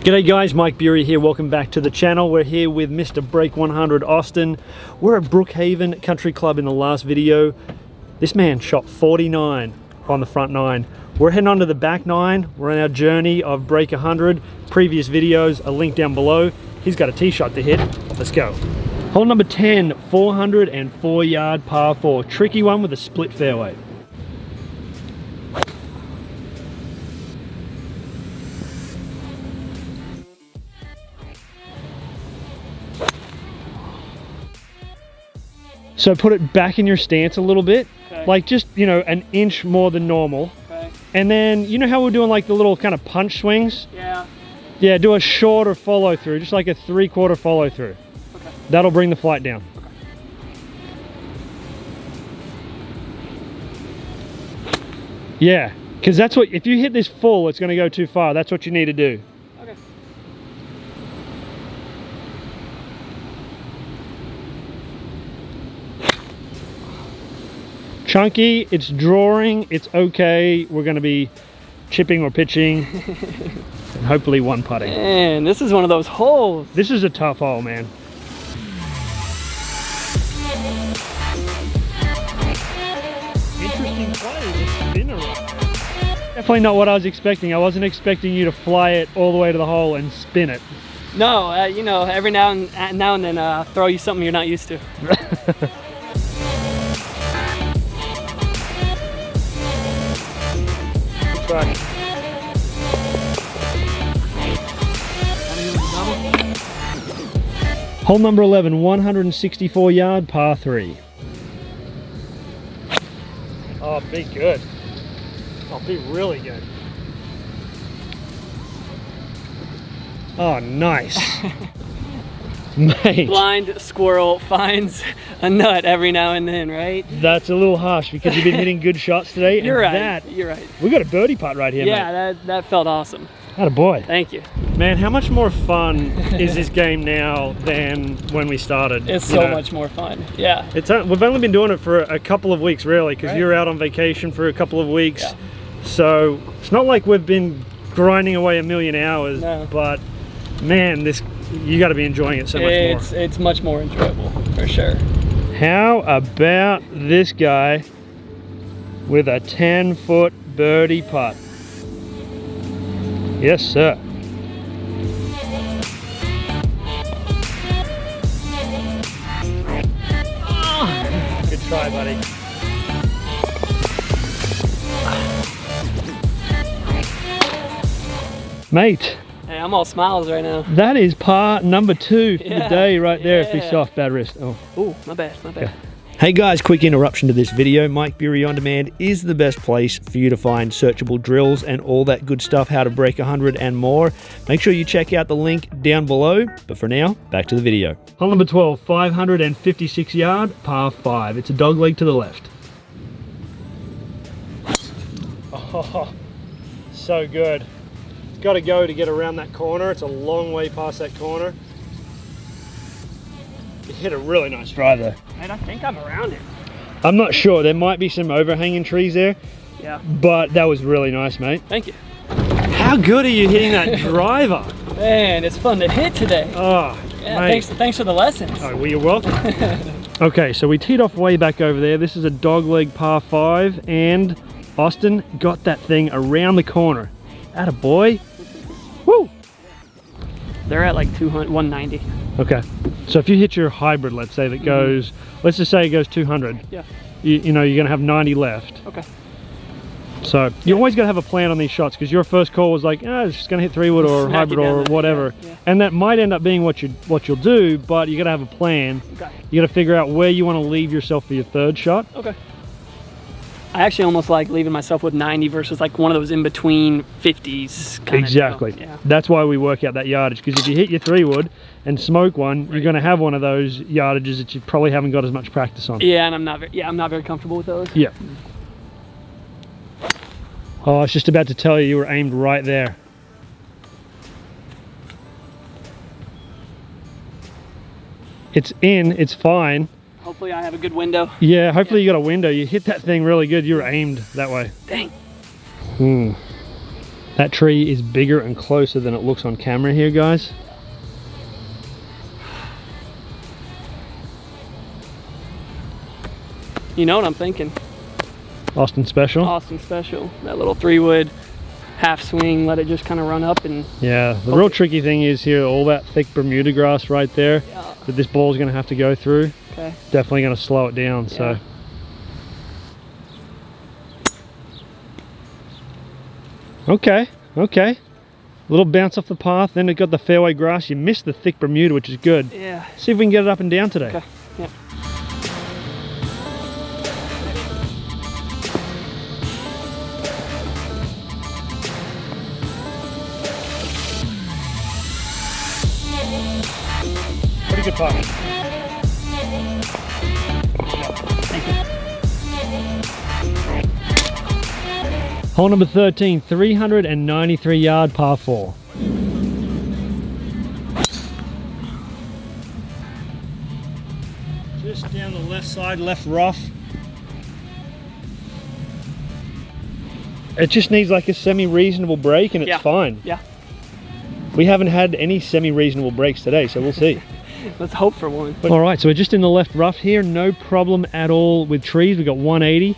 G'day guys, Mike Bury here. Welcome back to the channel. We're here with Mr. Break 100 Austin. We're at Brookhaven Country Club in the last video. This man shot 49 on the front 9. We're heading on to the back 9. We're on our journey of Break 100. Previous videos, a link down below. He's got a tee shot to hit. Let's go. Hole number 10, 404 yard par 4. Tricky one with a split fairway. So put it back in your stance a little bit, okay. Like just, you know, an inch more than normal. Okay. And then, you know how we're doing like the little kind of punch swings? Yeah. Yeah, do a shorter follow through, just like a 3/4 follow through. Okay. That'll bring the flight down. Okay. Yeah, because that's what, if you hit this full, it's going to go too far. That's what you need to do. Okay. Chunky, it's drawing, it's okay. We're going to be chipping or pitching and hopefully one putting. Man, this is one of those holes. This is a tough hole, man. Interesting play, the spinner. Definitely not what I was expecting. I wasn't expecting you to fly it all the way to the hole and spin it. No, you know, every now and then throw you something you're not used to. Right. Hole number 11, 164 yard par 3. Oh, be good. Oh, be really good. Oh, nice. Mate. Blind squirrel finds a nut every now and then, right? That's a little harsh because you've been hitting good shots today. You're right. You're right. We got a birdie putt right here, yeah, mate. that felt awesome. Atta boy. Thank you. Man, how much more fun is this game now than when we started? It's so much more fun. Yeah. We've only been doing it for a couple of weeks, really, because you're out on vacation for a couple of weeks. Yeah. So it's not like we've been grinding away a million hours, but man, you got to be enjoying it so much more. It's much more enjoyable, for sure. How about this guy with a 10-foot birdie putt? Yes, sir. Oh, good try, buddy. Mate. Hey, I'm all smiles right now. That is par number 2 for the day right there. If we soft bad wrist. Oh, my bad, my bad. Okay. Hey guys, quick interruption to this video. Mike Bury On Demand is the best place for you to find searchable drills and all that good stuff, how to break 100 and more. Make sure you check out the link down below. But for now, back to the video. Hole number 12, 556 yard, par 5. It's a dog leg to the left. Oh, so good. It's got to go to get around that corner. It's a long way past that corner. You hit a really nice drive there. And I think I'm around it. I'm not sure. There might be some overhanging trees there. Yeah. But that was really nice, mate. Thank you. How good are you hitting that driver? Man, it's fun to hit today. Oh, yeah, mate. Thanks for the lessons. Oh, well, you're welcome. Okay, so we teed off way back over there. This is a dogleg par 5, and Austin got that thing around the corner. Atta boy. Woo! They're at like 190. Okay, so if you hit your hybrid, let's say that goes, let's just say it goes 200. Yeah. You know, you're gonna have 90 left. Okay. So you always gotta have a plan on these shots, because your first call was like, it's just gonna hit 3-wood or hybrid or whatever. Yeah. And that might end up being what you'll do, but you gotta have a plan. Okay. You gotta figure out where you wanna leave yourself for your third shot. Okay. I actually almost like leaving myself with 90 versus like one of those in between 50s kind exactly. of deal. Yeah. That's why we work out that yardage, because if you hit your 3-wood and smoke one, you're going to have one of those yardages that you probably haven't got as much practice on. Yeah, and I'm not very comfortable with those. Yeah. Oh, I was just about to tell you were aimed right there. It's in, it's fine. Hopefully I have a good window. Yeah, hopefully you got a window. You hit that thing really good. You were aimed that way. Dang. That tree is bigger and closer than it looks on camera here, guys. You know what I'm thinking? Austin special. Austin special. That little 3-wood half swing, let it just kind of run up and... Yeah, the real tricky thing is here, all that thick Bermuda grass right there that this ball is going to have to go through. Okay. Definitely going to slow it down, so. Okay. A little bounce off the path, then it got the fairway grass. You missed the thick Bermuda, which is good. Yeah. See if we can get it up and down today. Okay. Yeah. Pretty good putt. Thank you. Hole number 13, 393 yard par 4. Just down the left side, left rough. It just needs like a semi-reasonable break and it's fine. Yeah. We haven't had any semi-reasonable breaks today, so we'll see. Let's hope for one. All right, so we're just in the left rough here. No problem at all with trees. We've got 180.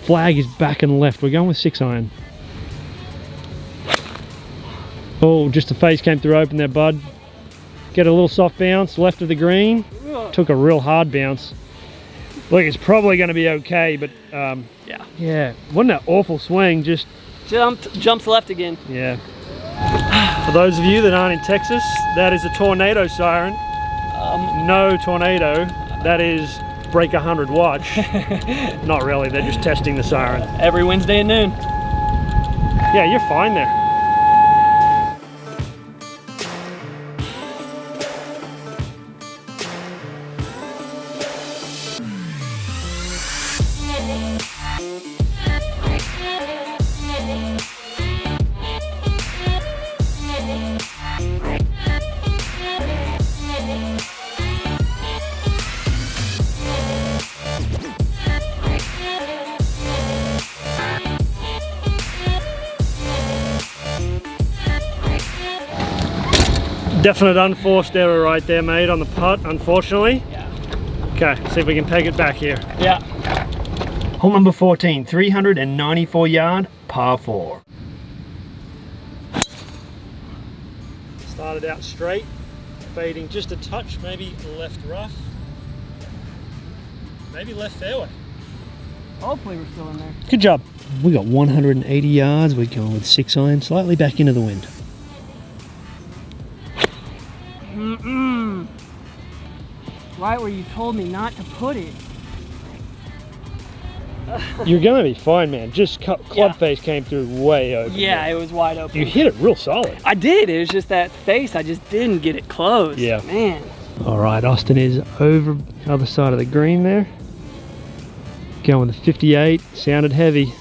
Flag is back and left. We're going with 6-iron. Oh, just the face came through open there, bud. Get a little soft bounce left of the green. Took a real hard bounce. Look, it's probably going to be okay, but yeah, wasn't that awful swing? Just jumps left again. Yeah. For those of you that aren't in Texas, that is a tornado siren. No tornado. That is break 100 watch. Not really, they're just testing the siren. Every Wednesday at noon. Yeah, you're fine there. Definite unforced error right there, mate, on the putt, unfortunately. Yeah. Okay, see if we can peg it back here. Yeah. Hole number 14, 394 yard, par 4. Started out straight, fading just a touch, maybe left rough, maybe left fairway. Hopefully we're still in there. Good job. We got 180 yards, we're going with 6-iron, slightly back into the wind. Right where you told me not to put it. You're gonna be fine, man. Just club face came through way open. Yeah, it was wide open. You hit it real solid. I did. It was just that face. I just didn't get it close. Yeah. Man. All right, Austin is over the other side of the green there. Going with the 58. Sounded heavy.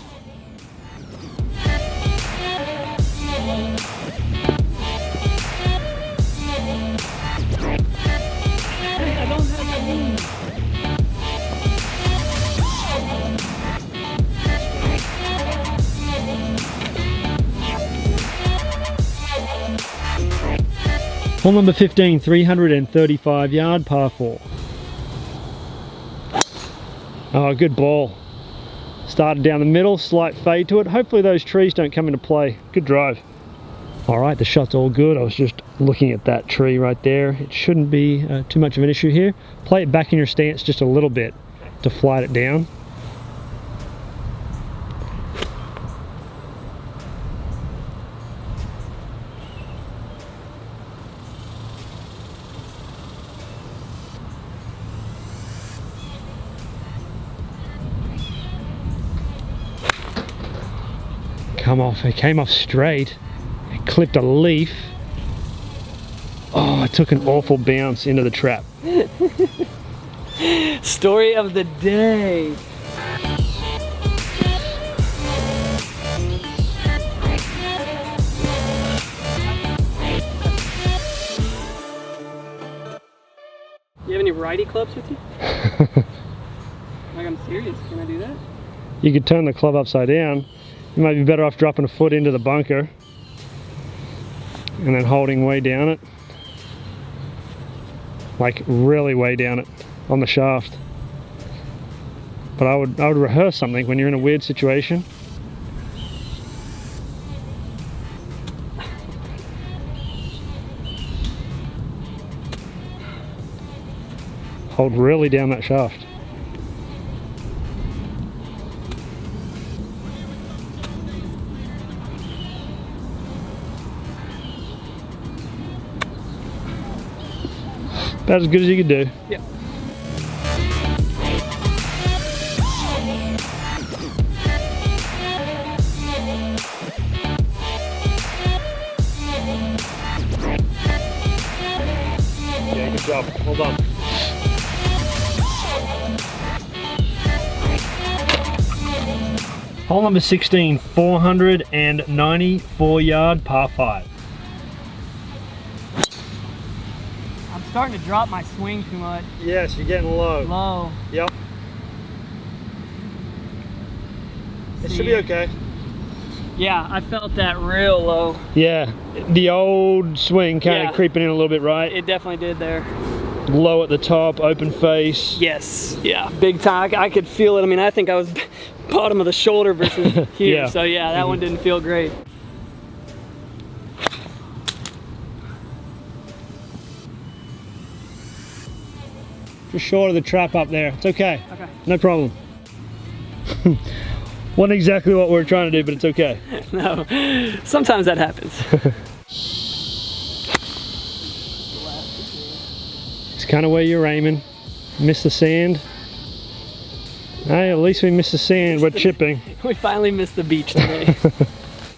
Hole number 15, 335 yard, par 4. Oh, good ball. Started down the middle, slight fade to it. Hopefully those trees don't come into play. Good drive. All right, the shot's all good. I was just looking at that tree right there. It shouldn't be too much of an issue here. Play it back in your stance just a little bit to flight it down. Come off, it came off straight. It clipped a leaf. Oh, it took an awful bounce into the trap. Story of the day. You have any righty clubs with you? Like, I'm serious. Can I do that? You could turn the club upside down. You might be better off dropping a foot into the bunker and then holding way down it. Like really way down it on the shaft. But I would rehearse something when you're in a weird situation. Hold really down that shaft. About as good as you could do. Yep. Yeah, good job. Well done. Hole number 16, 494 yard par 5. I'm starting to drop my swing too much. Yes, you're getting low. Low. Yep. It should be okay. Yeah, I felt that real low. Yeah, the old swing kind of creeping in a little bit, right? It definitely did there. Low at the top, open face. Yes, yeah, big time. I could feel it. I mean, I think I was bottom of the shoulder versus here. Yeah. So yeah, that one didn't feel great. Just short of the trap up there. It's okay. Okay. No problem. Wasn't exactly what we were trying to do, but it's okay. No, sometimes that happens. It's kind of where you're aiming. Miss the sand. Hey, at least we missed the sand. We're chipping. We finally missed the beach today.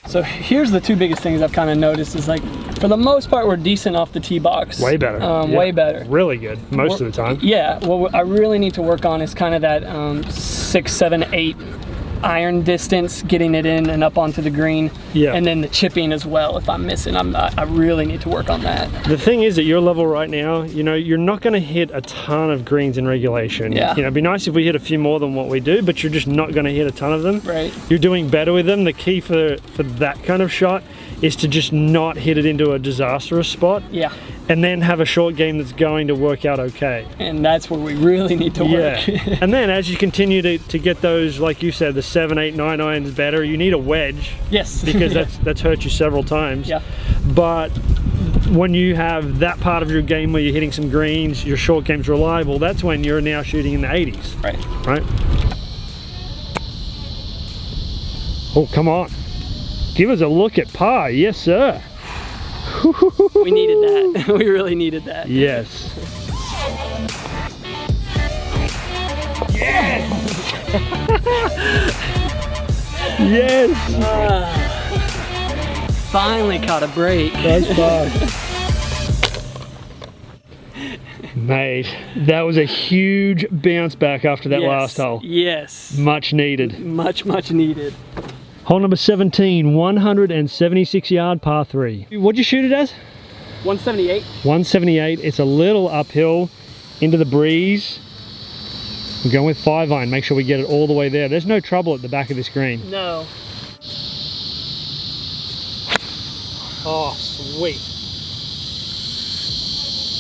So here's the two biggest things I've kind of noticed is like, for the most part, we're decent off the tee box. Way better. Yeah. Way better. Really good, most of the time. Yeah, what I really need to work on is kind of that 6, 7, 8 iron distance, getting it in and up onto the green. Yeah. And then the chipping as well. If I'm missing, I really need to work on that. The thing is, at your level right now, you know, you're not going to hit a ton of greens in regulation. Yeah. You know, it'd be nice if we hit a few more than what we do, but you're just not going to hit a ton of them. Right. You're doing better with them. The key for that kind of shot is to just not hit it into a disastrous spot. Yeah. And then have a short game that's going to work out okay. And that's where we really need to work. Yeah. And then as you continue to get those, like you said, the 7, 8, 9 irons better, you need a wedge. Yes. Because that's hurt you several times. Yeah. But when you have that part of your game where you're hitting some greens, your short game's reliable, that's when you're now shooting in the 80s. Right. Right? Oh, come on. Give us a look at par. Yes, sir. We needed that. We really needed that. Yes. Yes! Yes! Finally caught a break. Nice par. Mate, that was a huge bounce back after that last hole. Yes. Much needed. Much needed. Hole number 17, 176 yard par 3. What'd you shoot it as? 178. 178. It's a little uphill into the breeze. We're going with 5 iron. Make sure we get it all the way there. There's no trouble at the back of this green. No. Oh, sweet.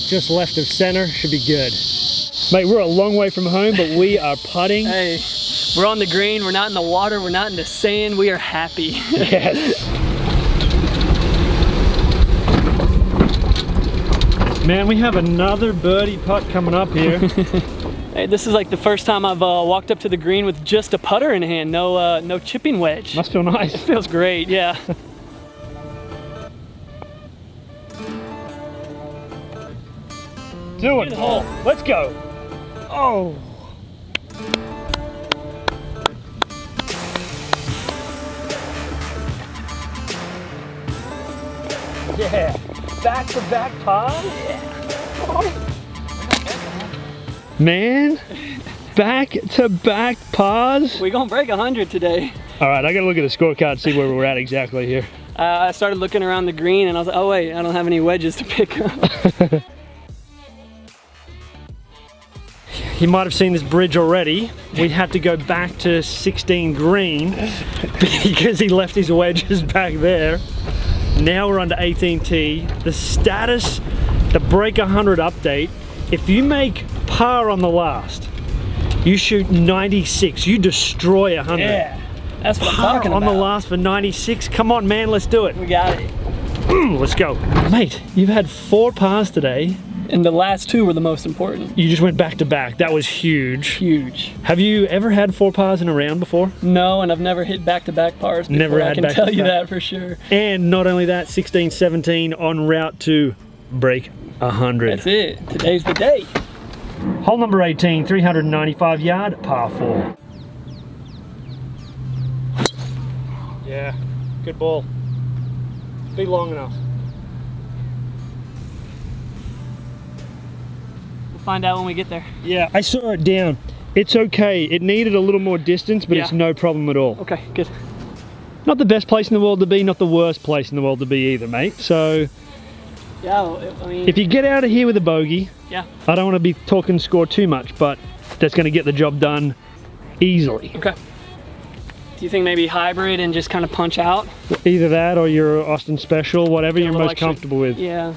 Just left of center, should be good. Mate, we're a long way from home, but we are putting. Hey, we're on the green, we're not in the water, we're not in the sand, we are happy. Yes. Man, we have another birdie putt coming up here. Hey, this is like the first time I've walked up to the green with just a putter in hand, no chipping wedge. Must feel nice. It feels great, yeah. Do it. Good hole. Let's go. Oh. Yeah. Back-to-back pars? Yeah. Man, back-to-back pars? We're gonna break 100 today. All right, I gotta look at the scorecard, see where we're at exactly here. I started looking around the green and I was like, oh wait, I don't have any wedges to pick up. you might have seen this bridge already. We had to go back to 16 green because he left his wedges back there. Now we're under 18T. The status, the break 100 update, if you make par on the last, you shoot 96, you destroy 100. Yeah, that's what I'm Par talking on about. the last for 96. Come on, man, let's do it. We got it. Let's go. Mate, you've had 4 pars today. And the last 2 were the most important. You just went back to back. That was huge. Huge. Have you ever had 4 pars in a round before? No, and I've never hit back-to-back pars before. Never had I can back-to-back. tell you that for sure. And not only that, 16, 17 en route to break 100. That's it. Today's the day. Hole number 18, 395 yard, par 4. Yeah, good ball. Be long enough. We'll find out when we get there. Yeah, I saw it down. It's okay. It needed a little more distance, but Yeah. it's no problem at all. Okay, good. Not the best place in the world to be, not the worst place in the world to be either, mate. So Yeah, I mean, if you get out of here with a bogey, yeah. I don't want to be talking score too much, but that's going to get the job done easily. Okay. Do you think maybe hybrid and just kind of punch out? Either that or your Austin Special, whatever you're Get a little most extra- comfortable with. Yeah.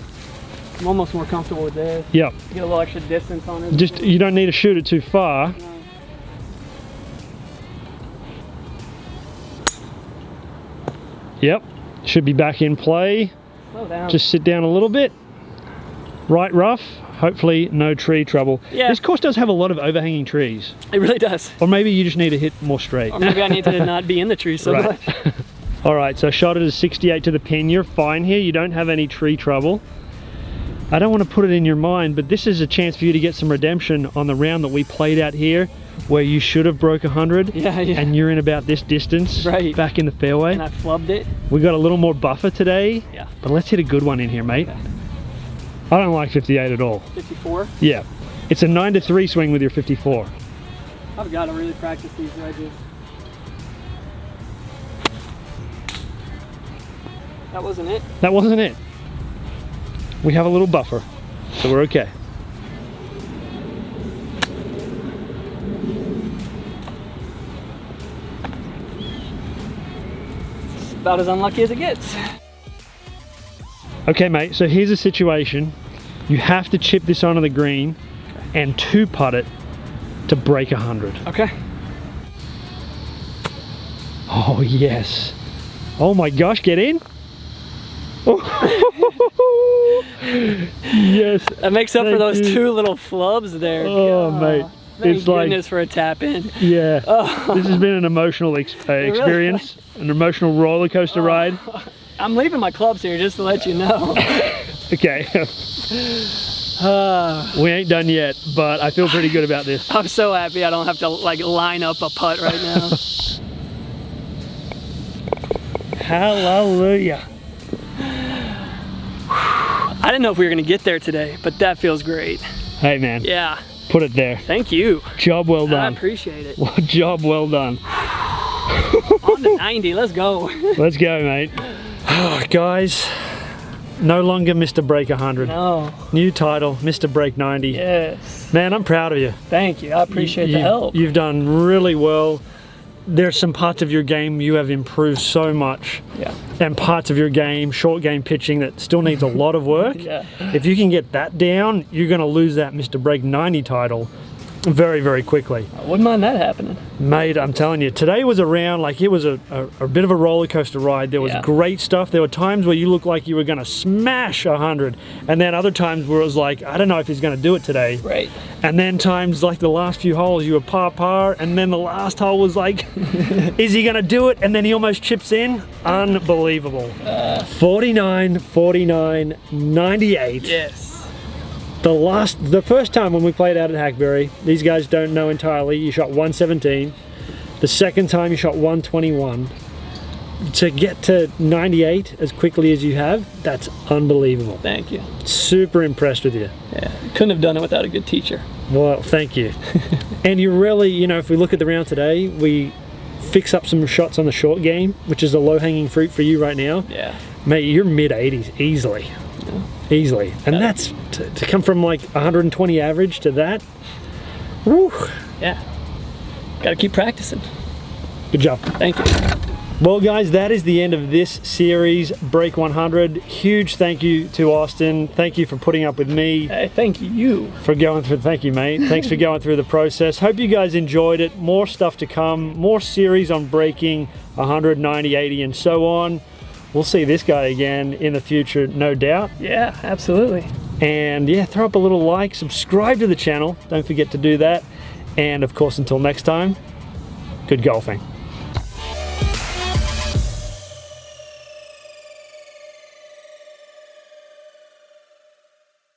I'm almost more comfortable with this. Yep. Get a little extra distance on it. Just, you don't need to shoot it too far. No. Yep. Should be back in play. Slow down. Just sit down a little bit. Right rough. Hopefully no tree trouble. Yeah. This course does have a lot of overhanging trees. It really does. Or maybe you just need to hit more straight. Or maybe I need to not be in the tree so Right. much. All right, so shot it as 68 to the pin. You're fine here. You don't have any tree trouble. I don't want to put it in your mind, but this is a chance for you to get some redemption on the round that we played out here, where you should have broke 100. Yeah, yeah. And you're in about this distance, Right. back in the fairway. And I flubbed it. We got a little more buffer today, Yeah. but let's hit a good one in here, mate. Okay. I don't like 58 at all. 54. Yeah, it's a 9-3 swing with your 54. I've got to really practice these wedges. That wasn't it. That wasn't it. We have a little buffer, so we're okay. It's about as unlucky as it gets. Okay, mate, so here's a situation. You have to chip this onto the green and 2-putt it to break 100. Okay. Oh, yes. Oh my gosh, get in. Yes. That makes up for Thank those you. 2 little flubs there. Oh, mate. Thank It's like- goodness for a tap in. Yeah. Oh. This has been an emotional experience, an emotional roller coaster ride. I'm leaving my clubs here just to let you know. Okay. We ain't done yet, but I feel pretty good about this. I'm so happy I don't have to like line up a putt right now. Hallelujah. I didn't know if we were gonna get there today, but that feels great. Hey, man. Yeah, Put it there. thank you. Job well I done. appreciate it. Job well done. On to 90, let's go. Let's go, mate. Oh, guys, no longer Mr. Break 100. No, New title, Mr. Break 90. yes. Man, I'm proud of you. Thank you, I appreciate the help. You've done really well. There's some parts of your game you have improved so much. Yeah. And parts of your game, short game pitching, that still needs a lot of work. Yeah. If you can get that down, you're going to lose that Mr. Break 90 title very, very quickly. I wouldn't mind that happening. Mate, I'm telling you, today was a round, like it was a bit of a roller coaster ride. There was Yeah. great stuff. There were times where you looked like you were going to smash 100. And then other times where it was like, I don't know if he's going to do it today. Right. And then times like the last few holes, you were par. And then the last hole was like, is he going to do it? And then he almost chips in. Unbelievable. 49, 49, 98. Yes. The first time when we played out at Hackberry, these guys don't know entirely, you shot 117. The second time you shot 121. To get to 98 as quickly as you have, that's unbelievable. Thank you. Super impressed with you. Yeah, couldn't have done it without a good teacher. Well, thank you. And you really, you know, if we look at the round today, we fix up some shots on the short game, which is a low-hanging fruit for you right now. Yeah. Mate, you're mid-80s easily. Easily. And that's to come from like 120 average to that. Woo. Yeah. Got to keep practicing. Good job. Thank you. Well, guys, that is the end of this series, Break 100. Huge thank you to Austin. Thank you for putting up with me. Hey, thank you. For going through, thank you, mate. Thanks for going through the process. Hope you guys enjoyed it. More stuff to come, more series on breaking 100, 90, 80, and so on. We'll see this guy again in the future, no doubt. Yeah, absolutely. And yeah, throw up a little like, subscribe to the channel. Don't forget to do that. And of course, until next time, good golfing.